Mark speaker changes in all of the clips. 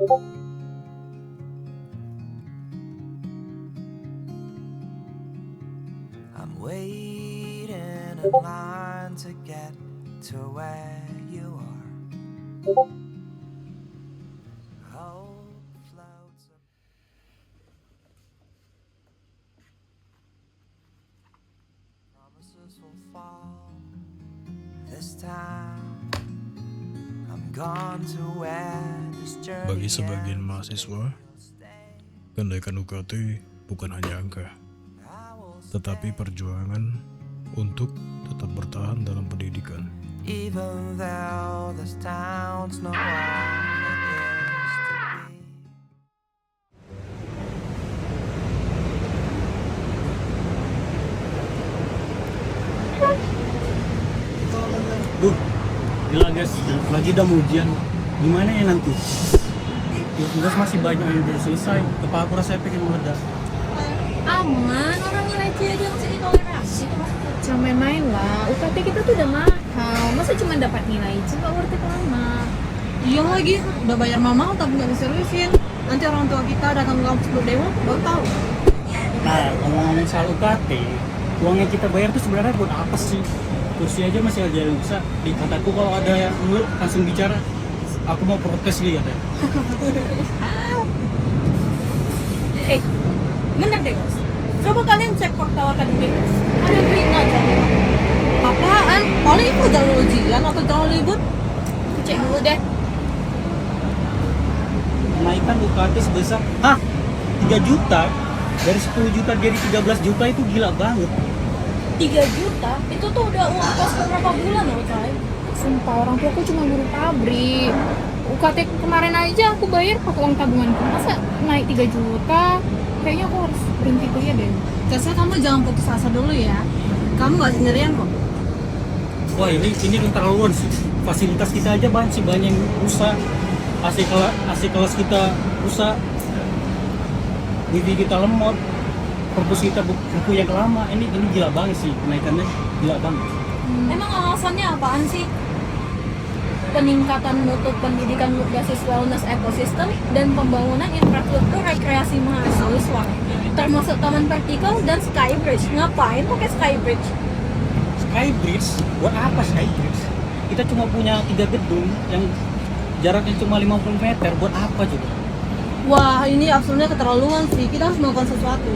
Speaker 1: I'm waiting in line to get to where you are. Hope floats up. Promises will fall this time. I'm gone to where this journey
Speaker 2: Bagi sebagian mahasiswa, kenaikan UKT bukan hanya angka, tetapi perjuangan untuk tetap bertahan dalam pendidikan.
Speaker 1: Even though this town's not what it used to be.
Speaker 3: Gila guys, lagi udah mau ujian. Gimana ya nanti? Ya tugas masih banyak yang belum selesai. Kepala aku rasanya pengen meledak.
Speaker 4: Aman, orang nilai aja masih ditoleransi. Jangan main-main lah, UKT kita tuh udah mahal. Masa cuma dapat nilai C, gak worth it lama.
Speaker 5: Iya lagi, udah bayar mahal tapi nggak diseriusin. Nanti orang tua kita datang ke kampus berdemo, baru tahu.
Speaker 3: Nah, ngomong-ngomong soal UKT, uang yang kita bayar tuh sebenarnya buat apa sih? Kursi aja masih ada yang bisa. Di kataku kalau ada yang mulut langsung bicara, aku mau protes lihat ya.
Speaker 5: Bener deh guys, coba kalian cek portal akademik. Ada berita aja. Apaan? Paling itu jalur ujian atau jalur libur?
Speaker 4: Cek dulu deh.
Speaker 3: Kenaikan UKT sebesar 3 juta dari 10 juta jadi 13 juta itu gila banget.
Speaker 4: 3 juta? Itu tuh udah uang kos beberapa bulan loh, Cai. Sumpah, orang tua aku cuma buruh pabrik. UKT kemarin aja aku bayar pakai uang tabunganku. Masa naik 3 juta? Kayaknya aku harus berhenti kuliah deh.
Speaker 5: Biasanya kamu jangan putus asa dulu ya. Kamu nggak sendirian kok.
Speaker 3: Wah ini keterlaluan sih. Fasilitas kita aja banyak yang rusak. AC kelas kita rusak. Wifi kita lemot. Perpus kita buku yang lama. Ini gila banget sih, kenaikannya gila banget.
Speaker 4: Emang alasannya apaan sih? Peningkatan mutu pendidikan berbasis wellness ekosistem dan pembangunan infrastruktur rekreasi mahasiswa, termasuk taman vertikal dan skybridge. Ngapain pakai skybridge?
Speaker 3: Skybridge? Buat apa skybridge? Kita cuma punya 3 gedung yang jaraknya cuma 50 meter. Buat apa juga?
Speaker 5: Wah, ini absolutnya keterlaluan sih. Kita harus melakukan sesuatu.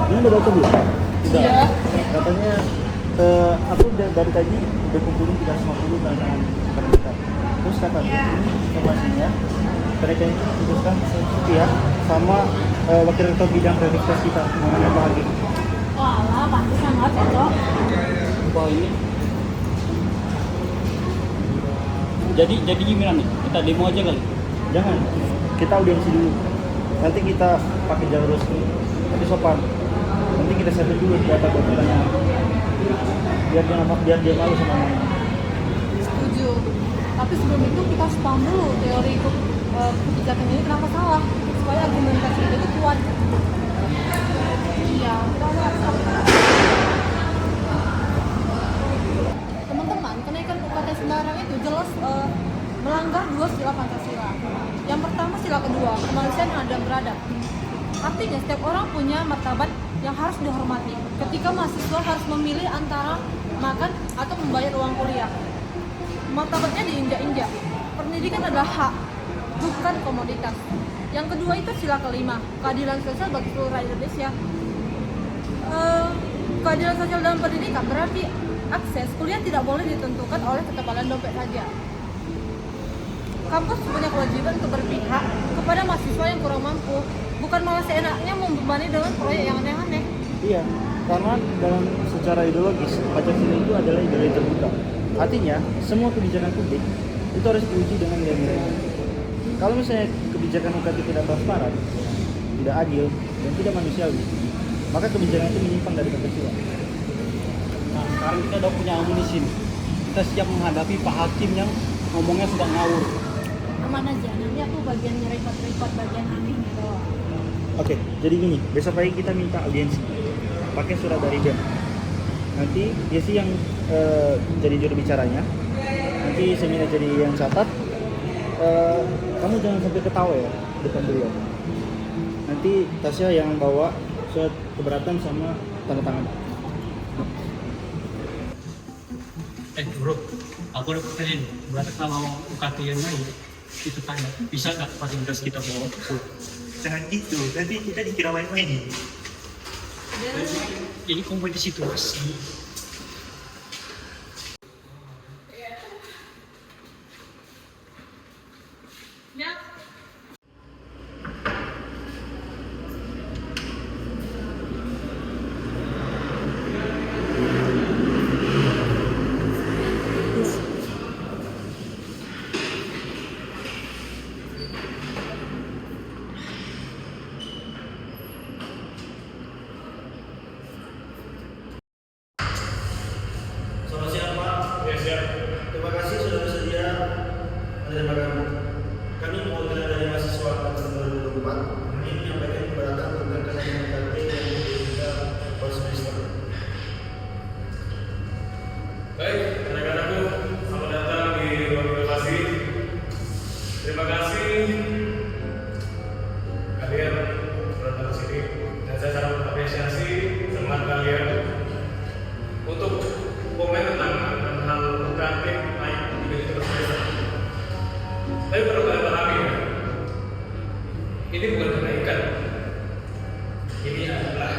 Speaker 6: Ini udah baca belum? Tidak.
Speaker 4: Iya.
Speaker 6: Katanya aku dari tadi udah kumpulin 350 tantangan terdekat. Terus kata ini informasinya mereka ini diputuskan setia sama wakil rektor bidang kreativitas kita namanya Pak Hagi.
Speaker 4: Walah, pasti sangat cocok.
Speaker 3: Wah ini. Jadi gimana nih? Kita demo aja kali?
Speaker 6: Jangan, kita audiensi dulu. Nanti kita pakai jalur resmi, tapi sopan. Nanti kita settle dulu data buat pertanyaan. Biar dia malu sama namanya.
Speaker 5: Setuju. Tapi sebelum itu kita harus paham dulu teori kebijakan ini kenapa salah, supaya argumentasi itu kuat.
Speaker 4: Iya,
Speaker 5: Teman-teman, kenaikan UKT sembarang itu jelas melanggar 2 sila Pancasila. Yang pertama, sila kedua, kemanusiaan yang adil beradab. Artinya setiap orang punya martabat yang harus dihormati. Ketika mahasiswa harus memilih antara makan atau membayar uang kuliah, martabatnya diinjak-injak. Pendidikan adalah hak, bukan komoditas. Yang kedua itu sila kelima, keadilan sosial bagi seluruh rakyat Indonesia. Keadilan sosial dalam pendidikan berarti akses kuliah tidak boleh ditentukan oleh ketebalan dompet saja. Kampus punya kewajiban untuk berpihak kepada mahasiswa yang kurang mampu, bukan malah seenaknya membebani dengan proyek yang aneh-aneh.
Speaker 6: Iya, karena dalam secara ideologis Pancasila itu adalah ideologi terbuka. Artinya semua kebijakan publik itu harus diuji dengan nilai-nilai. Kalau misalnya kebijakan UKT tidak transparan, tidak adil, dan tidak manusiawi, maka kebijakan itu menyimpang dari Pancasila.
Speaker 3: Nah sekarang kita udah punya amunisi nih. Kita siap menghadapi Pak Hakim yang ngomongnya suka ngawur.
Speaker 4: aman aja. Nanti aku bagian repot-repot bagian anehnya doang.
Speaker 6: Oke, jadi gini, besok pagi kita minta audiensi pakai surat dari BEM. Nanti dia sih yang jadi juru bicaranya. nanti saya minta jadi yang catat. Kamu jangan sampai ketawa ya depan beliau. Nanti Tasya yang bawa surat keberatan sama tanda tangan.
Speaker 3: Bro, aku ada pertanyaan. Berarti kalau UKT yang lain itu tanya, bisa nggak fasilitas kita bawa?
Speaker 7: Jangan gitu, nanti kita dikira main-main.
Speaker 3: Ini kompetisi situasi.
Speaker 6: Selamat siang Pak. Ya siap. Terima kasih sudah bersedia menerima kami. Kami mewakili dari mahasiswa angkatan 2024 ini menyampaikan keberatan tentang kenaikan UKT yang kita per semester.
Speaker 8: Baik, rekan-rekanku, selamat datang di ruang inovasi. Terima kasih kalian sudah datang ke sini dan saya sangat mengapresiasi semangat kalian untuk komen tentang hal UKT naik 3 juta per semester. Tapi perlu kalian pahami ya, ini bukan kenaikan, ini adalah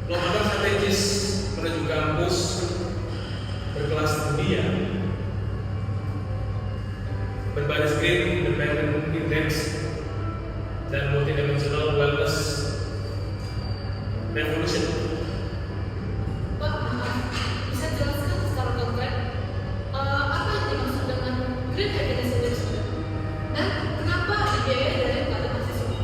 Speaker 8: lompatan strategis menuju kampus berkelas dunia berbasis Green Independent Index dan Multidimensional Wellness Revolution.
Speaker 5: Pak, bisa jelaskan secara konkret apa yang dimaksud dengan Green Evidence Index dan kenapa dibiayai dari UKT mahasiswa?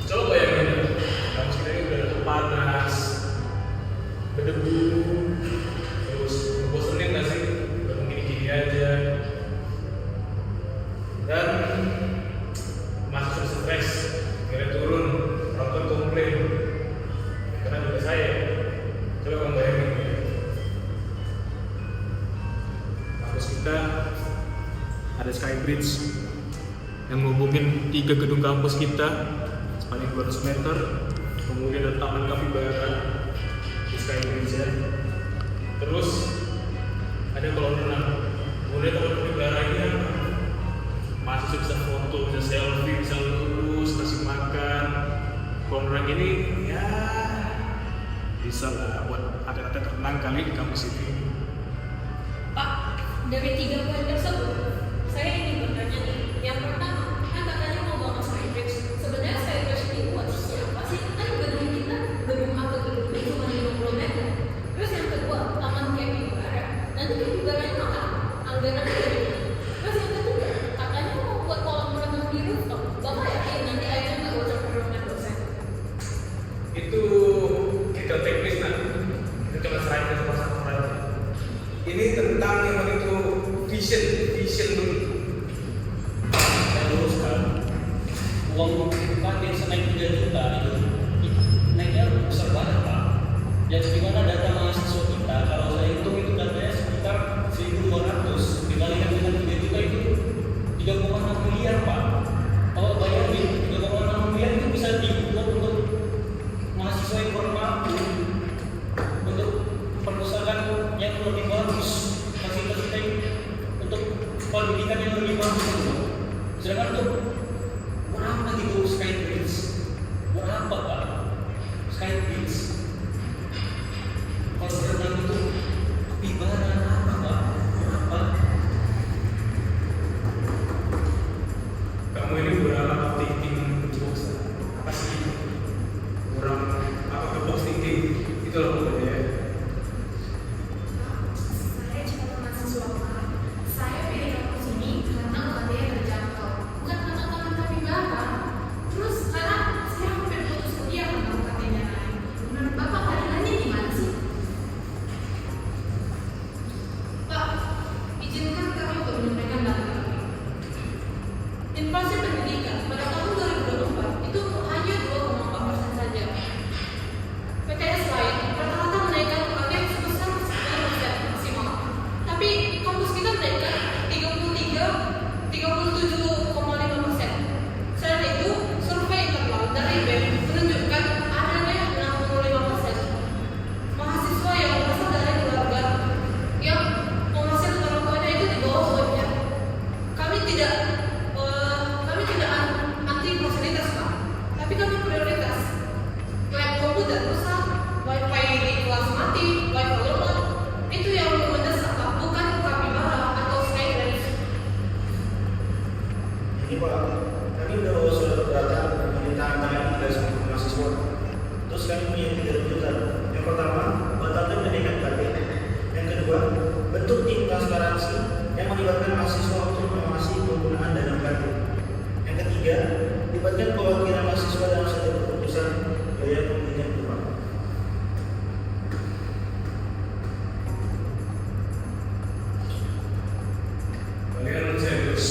Speaker 8: Coba bayangin, kampus kita ini udah panas, berdebu, terus bosenin nggak sih? Baru gini-gini aja. Dan mahasiswa stres, akhirnya turun, orang tua komplain. Karena juga saya, coba kamu bayangin ya. Kampus kita ada Skybridge yang menghubungin 3 gedung kampus kita sepanjang 200 meter. Kemudian ada Taman Kapibara di Skybridge ya. Terus ada kolam renang. Kemudian Taman Kapibara ini apa? Mahasiswa bisa foto, bisa selfie, bisa lurus, kasih makan. Kolam renang ini ya bisa lah buat atlet-atlet renang kali di kampus ini.
Speaker 5: Pak, dari 3 poin tersebut, saya ingin bertanya nih. Yang pertama, kan katanya mau bangun Skybridge. Sebenarnya Skybridge ini buat siapa sih? Kan gedung kita, gedung A ke gedung B cuma 50 meter. Terus yang kedua, Taman Kapibara. Nanti Kapibaranya apa? Anggarannya dari mana? Terus yang ketiga, katanya mau buat kolam renang di rooftop. Bapak yakin nanti airnya nggak bocor ke ruangan dosen?
Speaker 8: Itu kita teknis nanti. Kita coba serahin ke satu aja. Ini tentang yang itu vision dulu.
Speaker 3: Saya luruskan, uang UKT naik 3 juta itu naiknya besar banget Pak. Yang gimana data mahasiswa kita, kalau saya hitung itu datanya sekitar 1.200 dikalikan dengan 3 juta itu 3,6 miliar Pak. Kalau bayangin 3,6 miliar itu bisa dibuat untuk mahasiswa yang kurang mampu, untuk perpustakaan yang lebih bagus, fasilitas kita ini untuk pendidikan yang lebih bagus. Sedangkan untuk berapa gitu Skybridge? Berapa Pak? Skybridge? Kalau berenang itu ibarat apa Pak? Berapa?
Speaker 8: Kamu ini berapa thinking penjelasan? Apa sih? Kurang apa ke box thinking? Itu loh pokoknya ya.
Speaker 5: Saya cuma mahasiswa Pak. Saya pilih kampus ini karena UKT-nya terjangkau, bukan karena Taman Kapibara. Terus sekarang saya hampir putus kuliah karena UKT-nya naik. Menurut Bapak keadilannya gimana sih? Pak, izinkan kami untuk menyampaikan data kami. Inflasi pendidikan pada tahun 2024 itu hanya 2,4% saja. PTS lain rata-rata menaikkan UKT sebesar 10%. tidak anti fasilitas Pak, tapi kami prioritas. Lab komputer rusak, wifi di kelas mati, wifi lemot, itu yang mendesak Pak, bukan kapibara atau skybridge.
Speaker 6: Ini Pak, kami sudah keberatan permintaan tangan dari seluruh mahasiswa. Terus kami punya 3 tuntutan. Yang pertama, batalkan kenaikan target. Yang kedua, bentuk tim transparansi yang melibatkan mahasiswa untuk mengawasi penggunaan dana target. Yang ketiga, libatkan perwakilan mahasiswa dalam setiap keputusan biaya pendidikan Bapak.
Speaker 8: Kalian serius?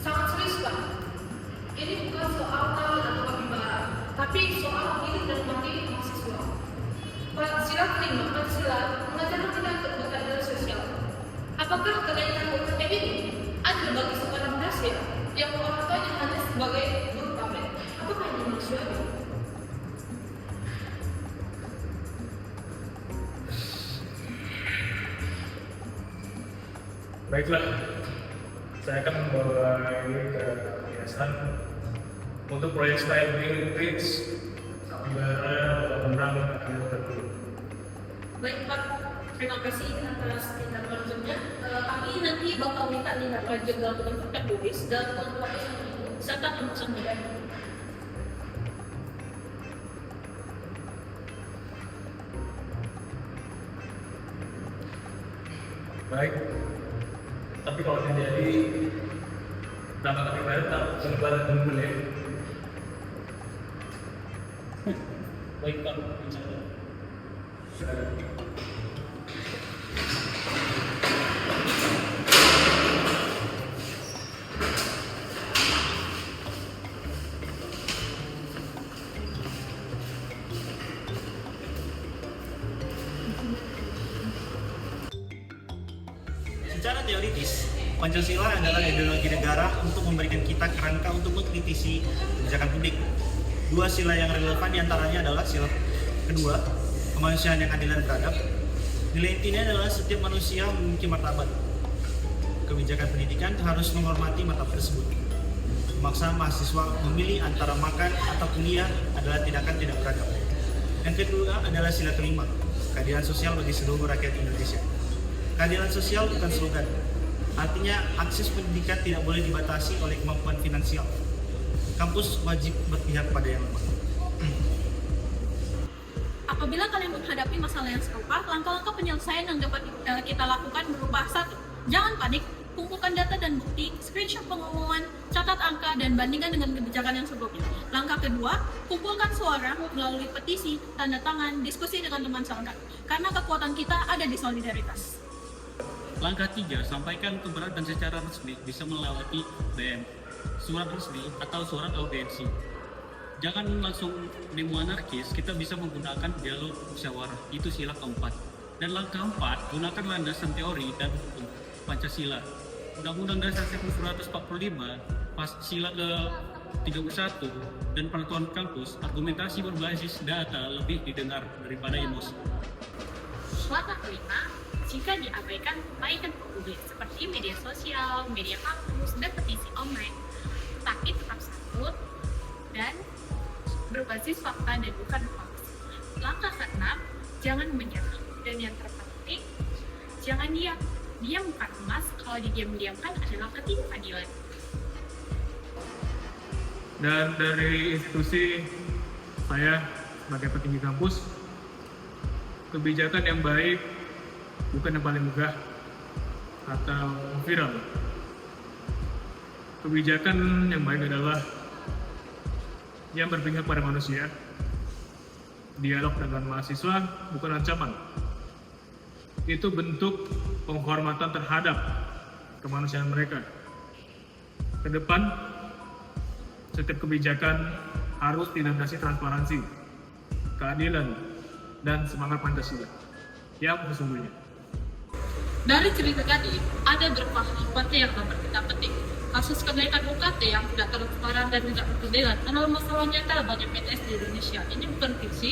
Speaker 5: Sangat serius Pak. Ini bukan soal talent atau kapibara, tapi soal hidup dan mati mahasiswa. Sila kelima, Pancasila mengajarkan kita untuk berkeadilan sosial. Apakah kenaikan UKT ini adil bagi seorang Dasyat yang orang tuanya hanya sebagai buruh pabrik? Apakah ini manusiawi?
Speaker 8: Baiklah, saya akan membawa ini ke yayasan untuk proyek Skybridge Kapibara Pemenang Akhir Terbaik.
Speaker 5: Baik Pak, terima kasih atas tindak lanjutnya. Kami nanti bakal minta tindak lanjut dalam bentuk tertulis dan menguatkan serta pemesan modal.
Speaker 8: Baik, tapi kalau terjadi nama Kapibara tetap berlebaran unggul ya. Baik Pak, bicara.
Speaker 6: Secara teoritis, Pancasila adalah ideologi negara untuk memberikan kita kerangka untuk mengkritisi kebijakan publik. 2 sila yang relevan diantaranya adalah sila kedua, kemanusiaan yang adil dan beradab. Nilai intinya adalah setiap manusia memiliki martabat. Kebijakan pendidikan harus menghormati martabat tersebut. Memaksa mahasiswa memilih antara makan atau kuliah adalah tindakan tidak beradab. Yang kedua adalah sila kelima, keadilan sosial bagi seluruh rakyat Indonesia. Keadilan sosial bukan slogan. Artinya akses pendidikan tidak boleh dibatasi oleh kemampuan finansial. Kampus wajib berpihak pada yang lemah.
Speaker 5: Apabila kalian menghadapi masalah yang serupa, langkah-langkah penyelesaian yang dapat kita lakukan berupa 1. Jangan panik, kumpulkan data dan bukti, screenshot pengumuman, catat angka, dan bandingkan dengan kebijakan yang sebelumnya. Langkah kedua, kumpulkan suara melalui petisi, tanda tangan, diskusi dengan teman seangkat. Karena kekuatan kita ada di solidaritas.
Speaker 3: Langkah 3, sampaikan keberatan secara resmi bisa melewati DM, surat resmi atau surat audiensi. Jangan langsung demo anarkis, kita bisa menggunakan dialog musyawarah, itu sila keempat. Dan langkah 4, gunakan landasan teori dan hukum Pancasila. Undang-Undang Dasar 1945, pas sila ke-31, dan peraturan kampus, argumentasi berbasis data lebih didengar daripada emosi.
Speaker 9: Langkah kelima, jika diabaikan, mainkan publik seperti media sosial, media kampus, dan petisi online. Tapi tetap santun dan berbasis fakta dan bukan hoax. Langkah keenam, jangan menyerah. Dan yang terpenting, jangan diam. Diam bukan emas, kalau didiam-diamkan adalah ketidakadilan.
Speaker 8: Dan dari institusi saya sebagai petinggi kampus, kebijakan yang baik bukan yang paling megah atau viral. Kebijakan yang baik adalah yang berpihak pada manusia. Dialog dengan mahasiswa bukan ancaman. Itu bentuk penghormatan terhadap kemanusiaan mereka. Ke depan, setiap kebijakan harus dilandasi transparansi, keadilan, dan semangat Pancasila yang sesungguhnya.
Speaker 9: Dari cerita tadi, ada beberapa hal yang dapat kita petik. Kasus kenaikan UKT yang tidak transparan dan tidak berkeadilan adalah masalah nyata bagi PTS di Indonesia. Ini bukan fiksi.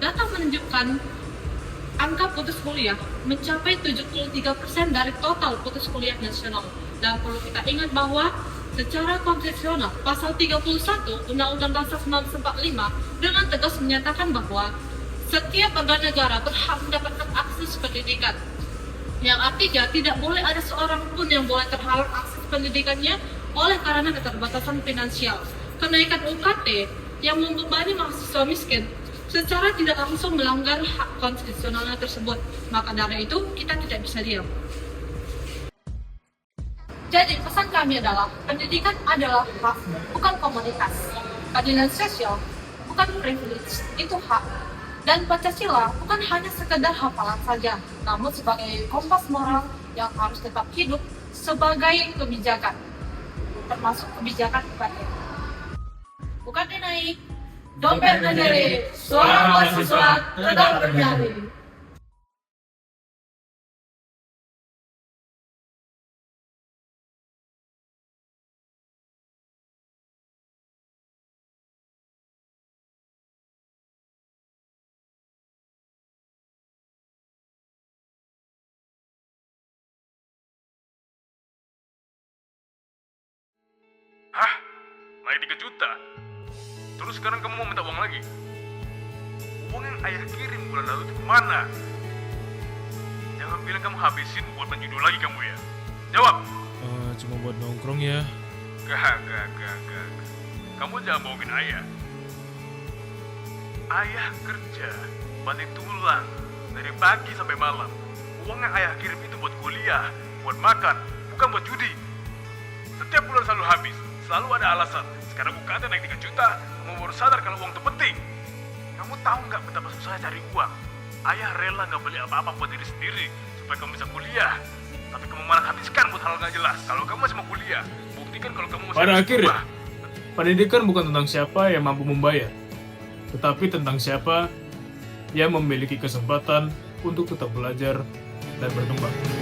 Speaker 9: Data menunjukkan angka putus kuliah mencapai 73% dari total putus kuliah nasional.
Speaker 5: Dan perlu kita ingat bahwa secara konstitusional, pasal 31 Undang-Undang Dasar 1945 dengan tegas menyatakan bahwa setiap warga negara berhak mendapatkan akses pendidikan. Yang artinya tidak boleh ada seorang pun yang boleh terhalang akses pendidikannya oleh karena keterbatasan finansial. Kenaikan UKT yang membebani mahasiswa miskin secara tidak langsung melanggar hak konstitusionalnya tersebut. Maka dari itu kita tidak bisa diam. Jadi pesan kami adalah pendidikan adalah hak, bukan komoditas. Keadilan sosial bukan privilege, itu hak. Dan Pancasila bukan hanya sekedar hafalan saja, namun sebagai kompas moral yang harus tetap hidup sebagai kebijakan, termasuk kebijakan UKT. UKT naik, dompet berdiri, suara mahasiswa tetap berdiri.
Speaker 2: Hah? Naik 3 juta? Terus sekarang kamu mau minta uang lagi? Uang yang ayah kirim bulan lalu itu kemana? Jangan bilang kamu habisin buat menjudul lagi kamu ya. Jawab!
Speaker 8: Cuma buat nongkrong ya.
Speaker 2: Gak. Kamu jangan bohongin ayah. Ayah kerja, banting tulang, dari pagi sampai malam. Uang yang ayah kirim itu buat kuliah, buat makan, bukan buat judi. Setiap bulan selalu habis, selalu ada alasan. Sekarang UKT naik 3 juta, kamu baru sadar kalau uang itu penting. Kamu tahu nggak betapa susahnya cari uang? Ayah rela nggak beli apa-apa buat diri sendiri, supaya kamu bisa kuliah. Tapi kamu malah habiskan buat hal nggak jelas. Kalau kamu masih mau kuliah, buktikan kalau kamu masih
Speaker 8: Pada
Speaker 2: bisa
Speaker 8: akhirnya,
Speaker 2: berubah.
Speaker 8: pendidikan bukan tentang siapa yang mampu membayar, tetapi tentang siapa yang memiliki kesempatan untuk tetap belajar dan berkembang.